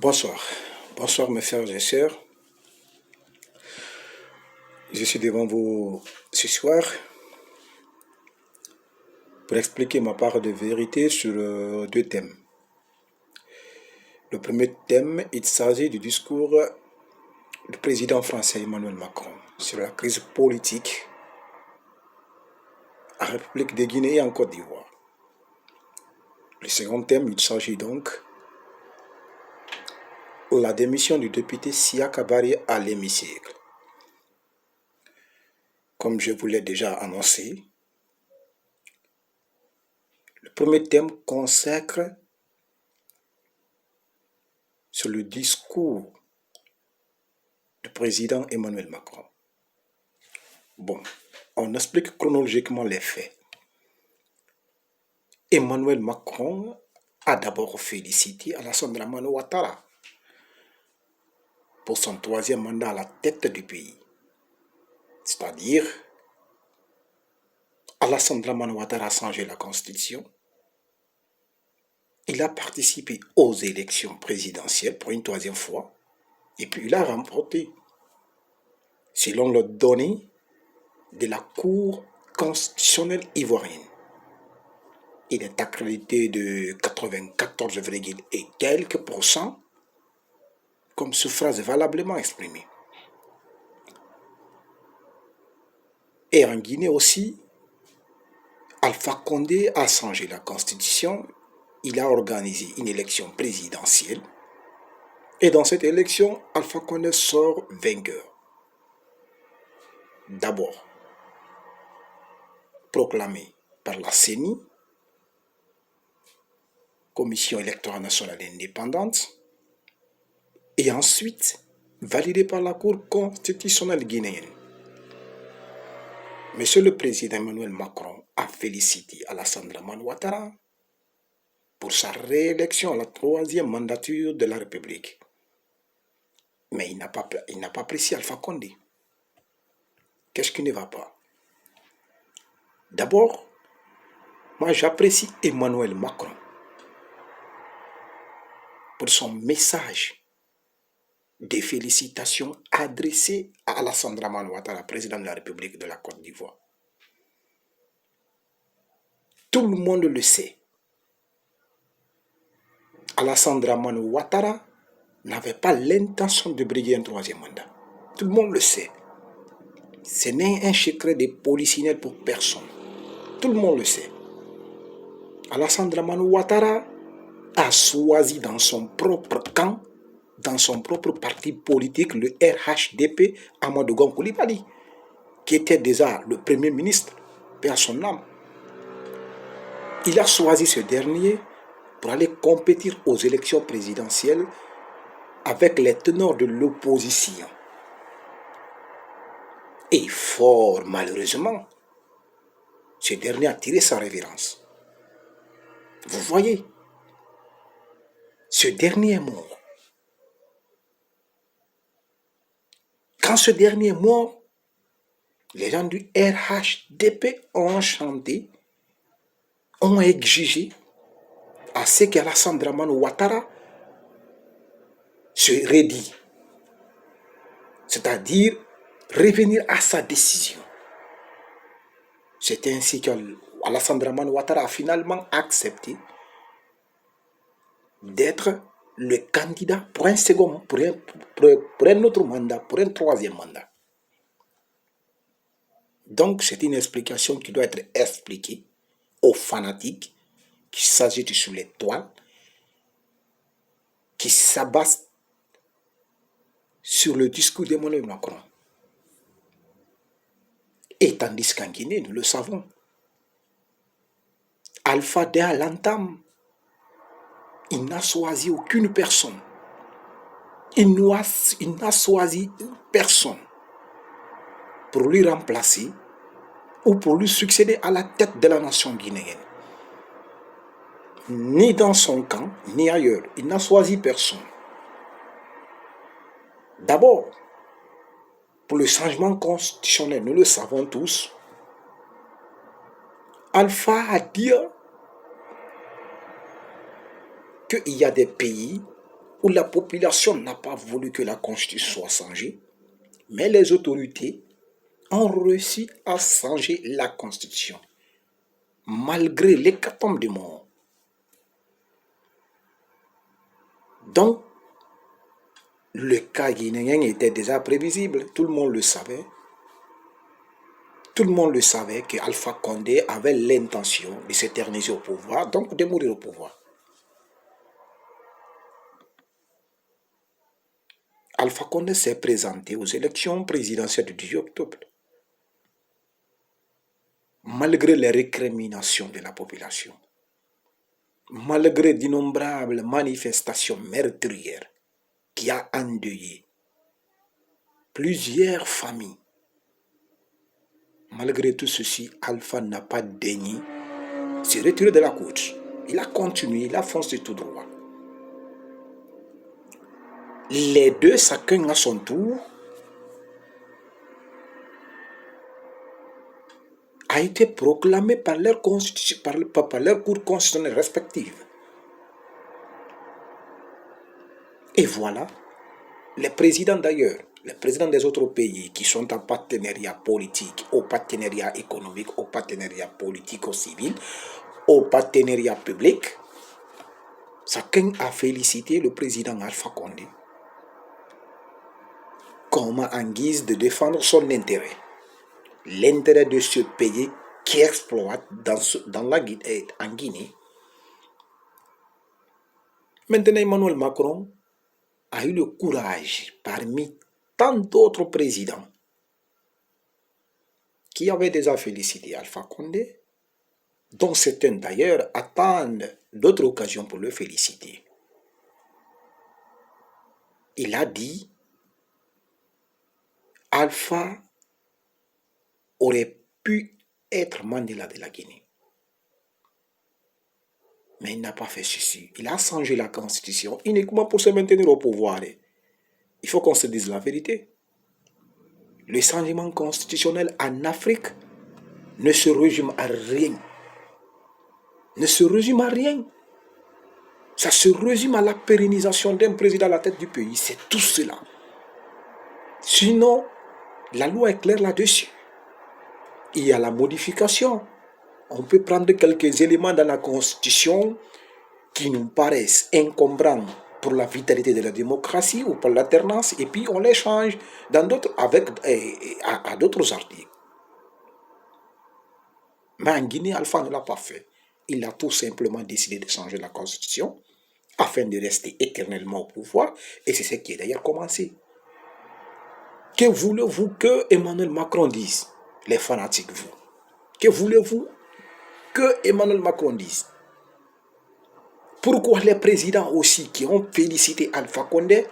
Bonsoir. Bonsoir mes frères et sœurs. Je suis devant vous ce soir pour expliquer ma part de vérité sur deux thèmes. Le premier thème, il s'agit du discours du président français Emmanuel Macron sur la crise politique en République de Guinée et en Côte d'Ivoire. Le second thème, il s'agit donc de la démission du député Sia Kabari à l'hémicycle. Comme je vous l'ai déjà annoncé, le premier thème consacre sur le discours du président Emmanuel Macron. Bon, on explique chronologiquement les faits. Emmanuel Macron a d'abord félicité Alassane Dramane Ouattara pour son troisième mandat à la tête du pays. C'est-à-dire, Alassane Dramane Ouattara a changé la constitution. Il a participé aux élections présidentielles pour une troisième fois et puis il a remporté, selon les données de la Cour constitutionnelle ivoirienne. Il est accrédité de 94, et quelques pourcents comme suffrage valablement exprimé. Et en Guinée aussi, Alpha Condé a changé la constitution. Il a organisé une élection présidentielle. Et dans cette élection, Alpha Condé sort vainqueur. D'abord, proclamé par la CENI, Commission électorale nationale indépendante, et ensuite validé par la Cour constitutionnelle guinéenne. Monsieur le Président Emmanuel Macron a félicité Alassane Dramane Ouattara pour sa réélection à la troisième mandature de la République. Mais il n'a pas apprécié Alpha Condé. Qu'est-ce qui ne va pas? D'abord, moi j'apprécie Emmanuel Macron pour son message de félicitations adressé à Alassane Dramane Ouattara, président de la République de la Côte d'Ivoire. Tout le monde le sait. Alassane Dramane Ouattara n'avait pas l'intention de briguer un troisième mandat. Tout le monde le sait. Ce n'est un secret de polichinelle pour personne. Tout le monde le sait. Alassane Dramane Ouattara a choisi dans son propre camp, dans son propre parti politique, le RHDP, Amadou Gon Coulibaly, qui était déjà le Premier ministre, paix à son âme. Il a choisi ce dernier pour aller compétir aux élections présidentielles avec les tenors de l'opposition. Et fort malheureusement, ce dernier a tiré sa révérence. Vous voyez, ce dernier est mort. Quand ce dernier est mort, les gens du RHDP ont chanté, ont exigé à ce qu'Alassane Dramane Ouattara se redit, c'est-à-dire revenir à sa décision. C'est ainsi qu'Alassane Dramane Ouattara a finalement accepté d'être le candidat pour un second, pour un autre mandat, pour un troisième mandat. Donc, c'est une explication qui doit être expliquée aux fanatiques qui s'agitent sur les toiles, qui s'abattent sur le discours d'Emmanuel Macron. Et tandis qu'en Guinée, nous le savons, Alpha dès à l'entame, il n'a choisi aucune personne. Il n'a choisi personne pour lui remplacer ou pour lui succéder à la tête de la nation guinéenne. Ni dans son camp, ni ailleurs. Il n'a choisi personne. D'abord, pour le changement constitutionnel, nous le savons tous, Alpha a dit qu'il y a des pays où la population n'a pas voulu que la constitution soit changée, mais les autorités ont réussi à changer la constitution, malgré l'hécatombe de morts. Donc, le cas guinéen était déjà prévisible, tout le monde le savait. Tout le monde le savait qu'Alpha Condé avait l'intention de s'éterniser au pouvoir, donc de mourir au pouvoir. Alpha Condé s'est présenté aux élections présidentielles du 18 octobre. Malgré les récriminations de la population, malgré d'innombrables manifestations meurtrières qui a endeuillé plusieurs familles, malgré tout ceci, Alpha n'a pas daigné se retirer de la course. Il a continué, il a foncé tout droit. Les deux, chacun à son tour, a été proclamé par leur cours constitutionnels respectifs. Et voilà, les présidents d'ailleurs, les présidents des autres pays qui sont en partenariat politique, au partenariat économique, au partenariat politico-civil, au partenariat public, chacun a félicité le président Alpha Condé comme en guise de défendre son intérêt, l'intérêt de ce pays qui exploite en Guinée. Maintenant, Emmanuel Macron a eu le courage, parmi tant d'autres présidents qui avaient déjà félicité Alpha Condé, dont certains d'ailleurs attendent d'autres occasions pour le féliciter. Il a dit Alpha aurait pu être Mandela de la Guinée. Mais il n'a pas fait ceci. Il a changé la constitution uniquement pour se maintenir au pouvoir. Il faut qu'on se dise la vérité. Le changement constitutionnel en Afrique ne se résume à rien. Ne se résume à rien. Ça se résume à la pérennisation d'un président à la tête du pays. C'est tout cela. Sinon, la loi est claire là-dessus. Il y a la modification. On peut prendre quelques éléments dans la Constitution qui nous paraissent encombrants pour la vitalité de la démocratie ou pour l'alternance, et puis on les change dans d'autres, à d'autres articles. Mais en Guinée, Alpha ne l'a pas fait. Il a tout simplement décidé de changer la Constitution afin de rester éternellement au pouvoir, et c'est ce qui est d'ailleurs commencé. Que voulez-vous que Emmanuel Macron dise, les fanatiques, vous? Que voulez-vous que Emmanuel Macron dise? Pourquoi les présidents aussi qui ont félicité Alpha Condé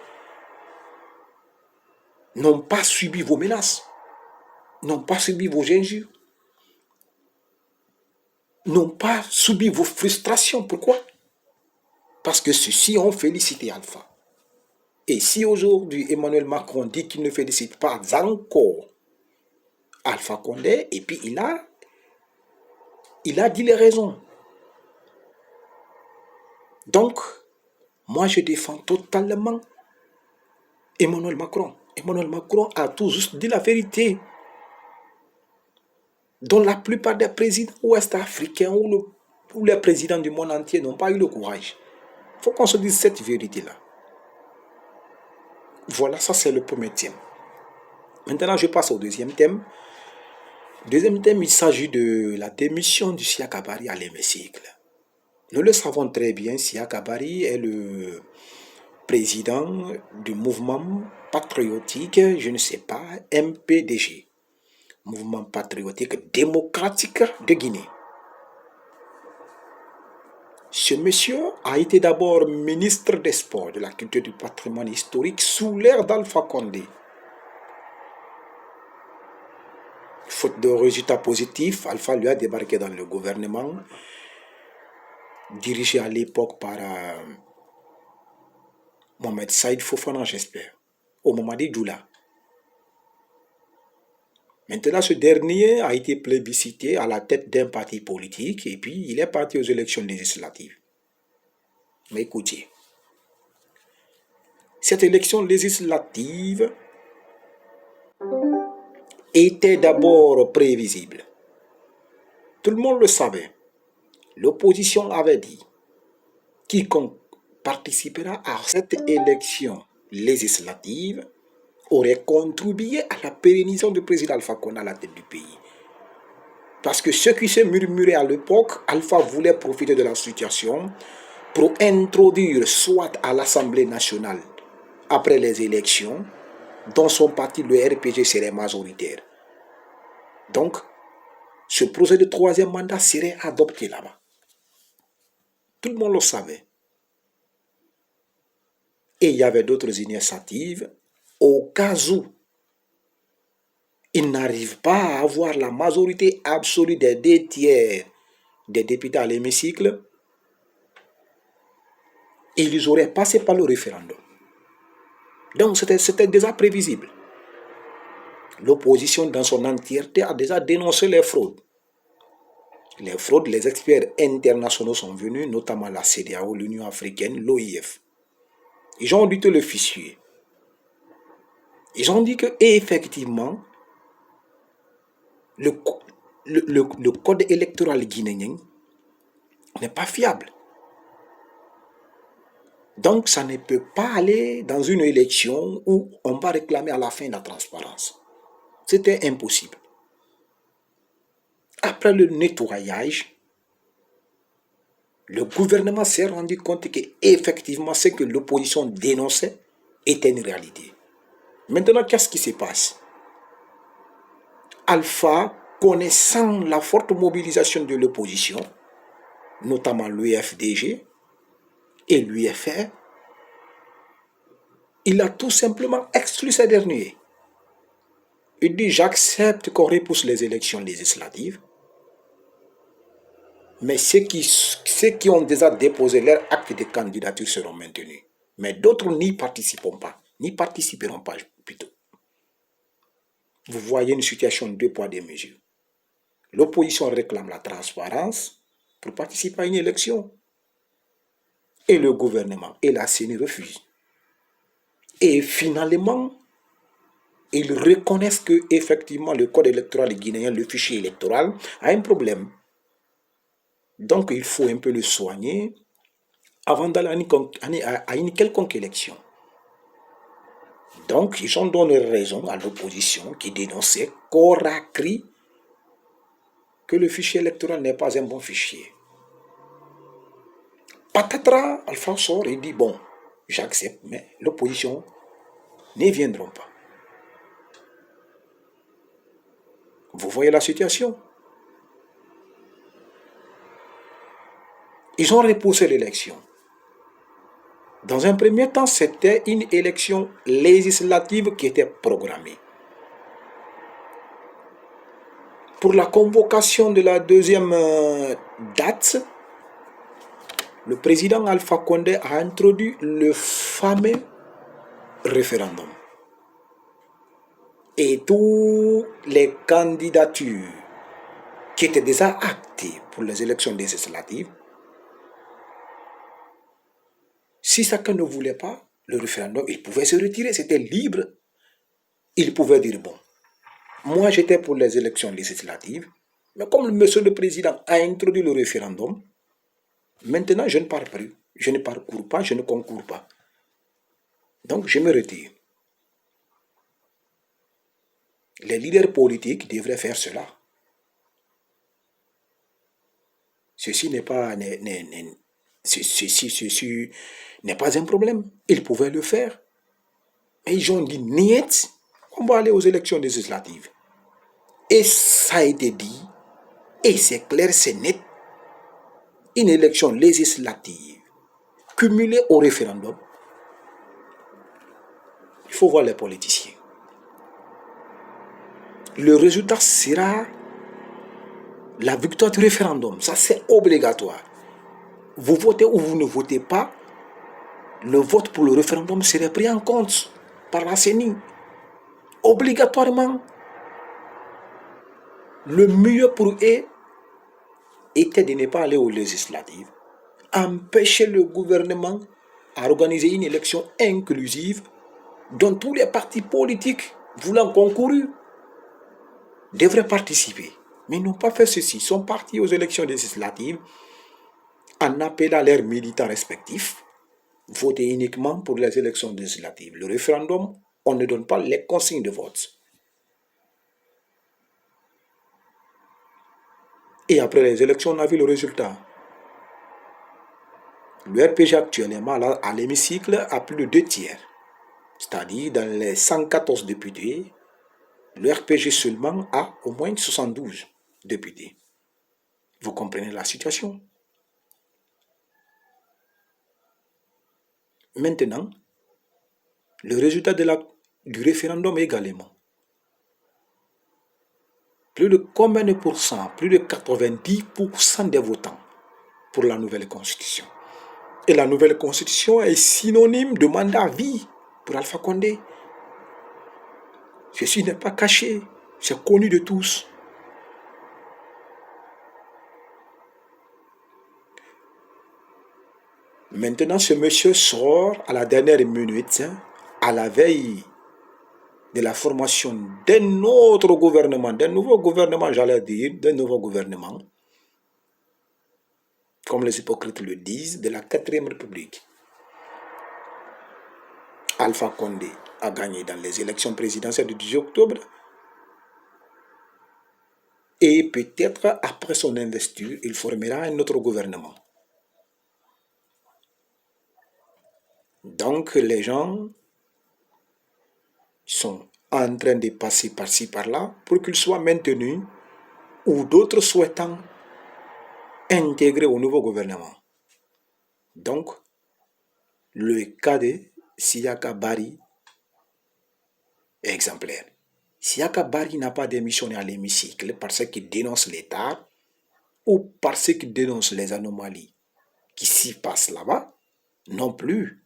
n'ont pas subi vos menaces, n'ont pas subi vos injures, n'ont pas subi vos frustrations? Pourquoi? Parce que ceux-ci ont félicité Alpha. Et si aujourd'hui Emmanuel Macron dit qu'il ne félicite pas encore Alpha Condé, et puis il a dit les raisons. Donc, moi je défends totalement Emmanuel Macron. Emmanuel Macron a tout juste dit la vérité, dont la plupart des présidents ouest-africains ou les présidents du monde entier n'ont pas eu le courage. Il faut qu'on se dise cette vérité-là. Voilà, ça c'est le premier thème. Maintenant, je passe au deuxième thème. Le deuxième thème, il s'agit de la démission du Siaka Bari à l'hémicycle. Nous le savons très bien, Siaka Bari est le président du mouvement patriotique, je ne sais pas, MPDG, Mouvement patriotique démocratique de Guinée. Ce monsieur a été d'abord ministre des Sports, de la Culture et du Patrimoine historique sous l'ère d'Alpha Condé. Faute de résultats positifs, Alpha lui a débarqué dans le gouvernement, dirigé à l'époque par Mohamed Saïd Fofana, j'espère, au Mamadi Doula. Maintenant, ce dernier a été plébiscité à la tête d'un parti politique et puis il est parti aux élections législatives. Mais écoutez, Cette élection législative était d'abord prévisible. Tout le monde le savait. L'opposition avait dit, quiconque participera à cette élection législative aurait contribué à la pérennisation du président Alpha Condé à la tête du pays. Parce que ce qui se murmurait à l'époque, Alpha voulait profiter de la situation pour introduire soit à l'Assemblée nationale, après les élections, dans son parti, le RPG serait majoritaire. Donc, ce projet de troisième mandat serait adopté là-bas. Tout le monde le savait. Et il y avait d'autres initiatives au cas où il n'arrive pas à avoir la majorité absolue des 2 tiers des députés à l'hémicycle, ils auraient passé par le référendum. Donc c'était déjà prévisible. L'opposition dans son entièreté a déjà dénoncé les fraudes. Les fraudes, les experts internationaux sont venus, notamment la CEDEAO, l'Union africaine, l'OIF. Ils ont audité le fichier. Ils ont dit que effectivement, le code électoral guinéen n'est pas fiable. Donc, ça ne peut pas aller dans une élection où on va réclamer à la fin la transparence. C'était impossible. Après le nettoyage, le gouvernement s'est rendu compte qu'effectivement, ce que l'opposition dénonçait était une réalité. Maintenant, qu'est-ce qui se passe? Alpha, connaissant la forte mobilisation de l'opposition, notamment l'UFDG et l'UFR, il a tout simplement exclu ces derniers. Il dit, j'accepte qu'on repousse les élections législatives, mais ceux qui ont déjà déposé leur acte de candidature seront maintenus. Mais d'autres n'y participeront pas plutôt. Vous voyez une situation de 2 poids 2 mesures. L'opposition réclame la transparence pour participer à une élection. Et le gouvernement et la CENI refusent. Et finalement, ils reconnaissent que effectivement le code électoral guinéen, le fichier électoral, a un problème. Donc il faut un peu le soigner avant d'aller à une quelconque élection. Donc ils ont donné raison à l'opposition qui dénonçait corps à cri que le fichier électoral n'est pas un bon fichier. Patatras, Alpha sort et dit, bon, j'accepte, mais l'opposition ne viendront pas. Vous voyez la situation? Ils ont repoussé l'élection. Dans un premier temps, c'était une élection législative qui était programmée. Pour la convocation de la deuxième date, le président Alpha Condé a introduit le fameux référendum. Et toutes les candidatures qui étaient déjà actées pour les élections législatives, si chacun ne voulait pas le référendum, il pouvait se retirer, c'était libre. Il pouvait dire, bon, moi j'étais pour les élections législatives, mais comme monsieur le président a introduit le référendum, maintenant je ne pars plus, je ne parcours pas, je ne concours pas. Donc je me retire. Les leaders politiques devraient faire cela. Ceci n'est pas un problème. Ils pouvaient le faire. Mais ils ont dit, niet, on va aller aux élections législatives. Et ça a été dit, et c'est clair, c'est net, une élection législative cumulée au référendum. Il faut voir les politiciens. Le résultat sera la victoire du référendum. Ça, c'est obligatoire. Vous votez ou vous ne votez pas, le vote pour le référendum serait pris en compte par la CENI. Obligatoirement. Le mieux pour eux était de ne pas aller aux législatives, empêcher le gouvernement à organiser une élection inclusive dont tous les partis politiques voulant concourir devraient participer. Mais ils n'ont pas fait ceci. Ils sont partis aux élections législatives en appelant leurs militants respectifs voter uniquement pour les élections législatives. Le référendum, on ne donne pas les consignes de vote. Et après les élections, on a vu le résultat. Le RPG actuellement à l'hémicycle a plus de 2 tiers. C'est-à-dire dans les 114 députés, le RPG seulement a au moins 72 députés. Vous comprenez la situation? Maintenant, le résultat du référendum également. Plus de combien de pourcents? Plus de 90% des votants pour la nouvelle constitution. Et la nouvelle constitution est synonyme de mandat à vie pour Alpha Condé. Ceci n'est pas caché, c'est connu de tous. Maintenant, ce monsieur sort à la dernière minute, à la veille de la formation d'un autre gouvernement, d'un nouveau gouvernement, j'allais dire, d'un nouveau gouvernement, comme les hypocrites le disent, de la 4e République. Alpha Condé a gagné dans les élections présidentielles du 10 octobre et peut-être après son investiture, il formera un autre gouvernement. Donc les gens sont en train de passer par-ci par-là pour qu'il soit maintenu ou d'autres souhaitant intégrer au nouveau gouvernement. Donc, le cas de Siaka Bari est exemplaire. Siaka Bari n'a pas démissionné à l'hémicycle parce qu'il dénonce l'État ou parce qu'il dénonce les anomalies qui s'y passent là-bas. Non plus.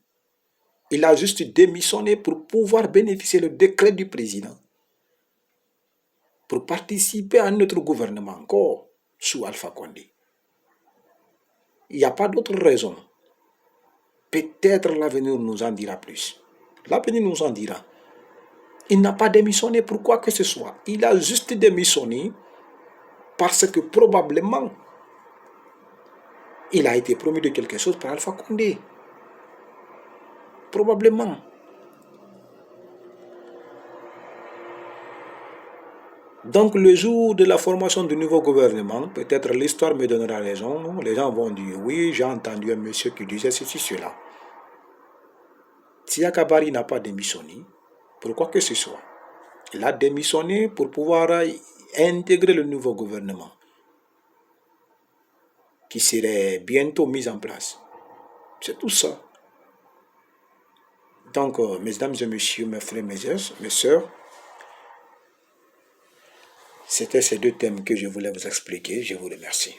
Il a juste démissionné pour pouvoir bénéficier du décret du président, pour participer à notre gouvernement encore sous Alpha Condé. Il n'y a pas d'autre raison. Peut-être l'avenir nous en dira plus. L'avenir nous en dira. Il n'a pas démissionné pour quoi que ce soit. Il a juste démissionné parce que probablement il a été promis de quelque chose par Alpha Condé. Probablement. Donc le jour de la formation du nouveau gouvernement, peut-être l'histoire me donnera raison. Les gens vont dire, oui, j'ai entendu un monsieur qui disait ceci, cela. Siaka Bari n'a pas démissionné pour quoi que ce soit. Il a démissionné pour pouvoir intégrer le nouveau gouvernement qui serait bientôt mis en place. C'est tout ça. Donc, mesdames et messieurs, mes frères, mes sœurs, c'était ces 2 thèmes que je voulais vous expliquer. Je vous remercie.